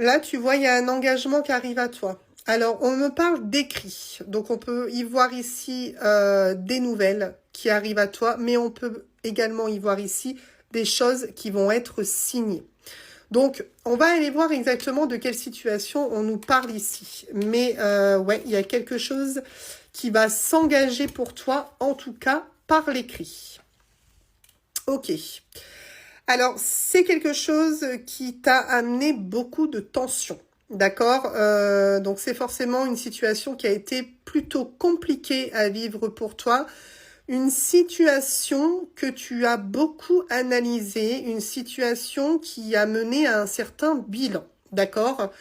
Là, tu vois, il y a un engagement qui arrive à toi. Alors, on me parle d'écrit. Donc, on peut y voir ici des nouvelles qui arrivent à toi, mais on peut également y voir ici des choses qui vont être signées. Donc, on va aller voir exactement de quelle situation on nous parle ici. Mais, ouais, il y a quelque chose qui va s'engager pour toi, en tout cas, par l'écrit. Ok. Alors, c'est quelque chose qui t'a amené beaucoup de tension, d'accord? Donc, c'est forcément une situation qui a été plutôt compliquée à vivre pour toi. Une situation que tu as beaucoup analysée, une situation qui a mené à un certain bilan, d'accord?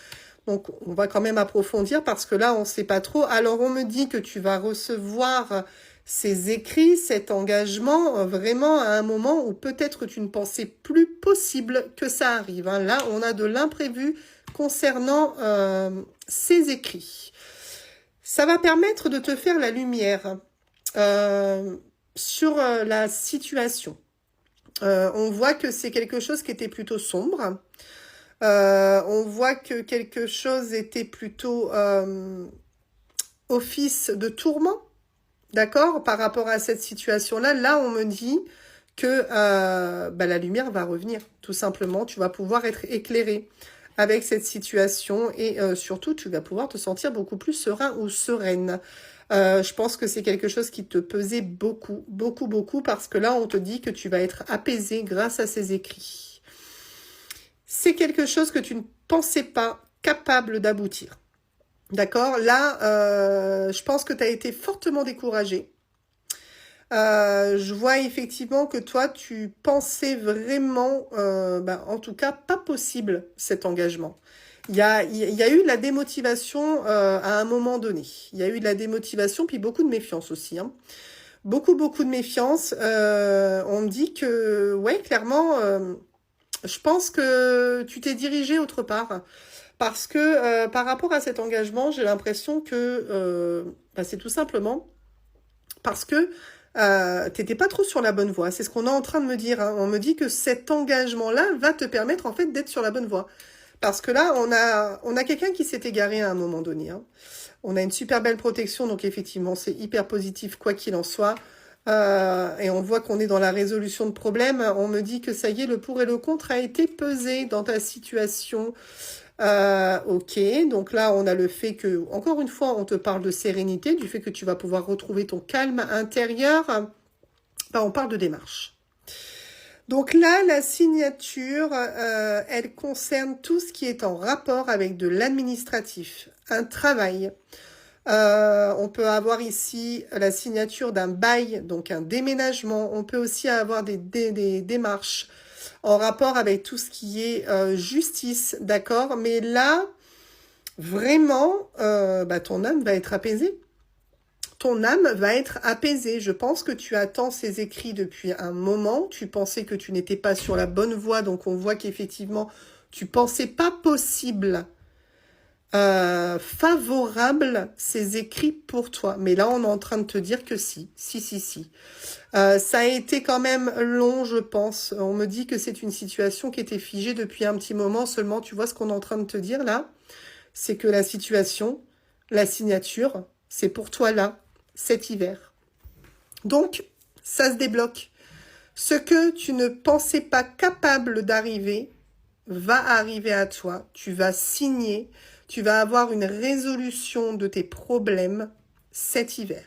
Donc, on va quand même approfondir parce que là, on ne sait pas trop. Alors, on me dit que tu vas recevoir ces écrits, cet engagement, vraiment à un moment où peut-être tu ne pensais plus possible que ça arrive. Hein. Là, on a de l'imprévu concernant ces écrits. Ça va permettre de te faire la lumière sur la situation. On voit que c'est quelque chose qui était plutôt sombre. On voit que quelque chose était plutôt office de tourment, d'accord, par rapport à cette situation-là. Là, on me dit que la lumière va revenir, tout simplement. Tu vas pouvoir être éclairé avec cette situation et surtout, tu vas pouvoir te sentir beaucoup plus serein ou sereine. Je pense que c'est quelque chose qui te pesait beaucoup, beaucoup, beaucoup, parce que là, on te dit que tu vas être apaisé grâce à ces écrits. C'est quelque chose que tu ne pensais pas capable d'aboutir. D'accord? Là, je pense que tu as été fortement découragé. Je vois effectivement que toi, tu pensais vraiment, en tout cas, pas possible cet engagement. Il y a eu de la démotivation à un moment donné. Il y a eu de la démotivation, puis beaucoup de méfiance aussi. Hein. Beaucoup, beaucoup de méfiance. On me dit que, ouais, clairement, je pense que tu t'es dirigé autre part. Parce que par rapport à cet engagement, j'ai l'impression que c'est tout simplement parce que t'étais pas trop sur la bonne voie. C'est ce qu'on est en train de me dire. Hein. On me dit que cet engagement-là va te permettre en fait d'être sur la bonne voie. Parce que là, on a quelqu'un qui s'est égaré à un moment donné. Hein. On a une super belle protection, donc effectivement, c'est hyper positif, quoi qu'il en soit. Et on voit qu'on est dans la résolution de problèmes. On me dit que ça y est, le pour et le contre a été pesé dans ta situation. Ok, donc là, on a le fait que, encore une fois, on te parle de sérénité, du fait que tu vas pouvoir retrouver ton calme intérieur. On parle de démarche. Donc là, la signature, elle concerne tout ce qui est en rapport avec de l'administratif, un travail. On peut avoir ici la signature d'un bail, donc un déménagement. On peut aussi avoir des démarches en rapport avec tout ce qui est justice, d'accord? Mais là, vraiment, ton âme va être apaisée. Ton âme va être apaisée. Je pense que tu attends ces écrits depuis un moment. Tu pensais que tu n'étais pas sur la bonne voie. Donc, on voit qu'effectivement, tu pensais pas possible, favorable, ces écrits pour toi. Mais là, on est en train de te dire que si. Si. Ça a été quand même long, je pense. On me dit que c'est une situation qui était figée depuis un petit moment. Seulement, tu vois ce qu'on est en train de te dire là? C'est que la situation, la signature, c'est pour toi là, cet hiver. Donc, ça se débloque. Ce que tu ne pensais pas capable d'arriver va arriver à toi. Tu vas signer, tu vas avoir une résolution de tes problèmes cet hiver.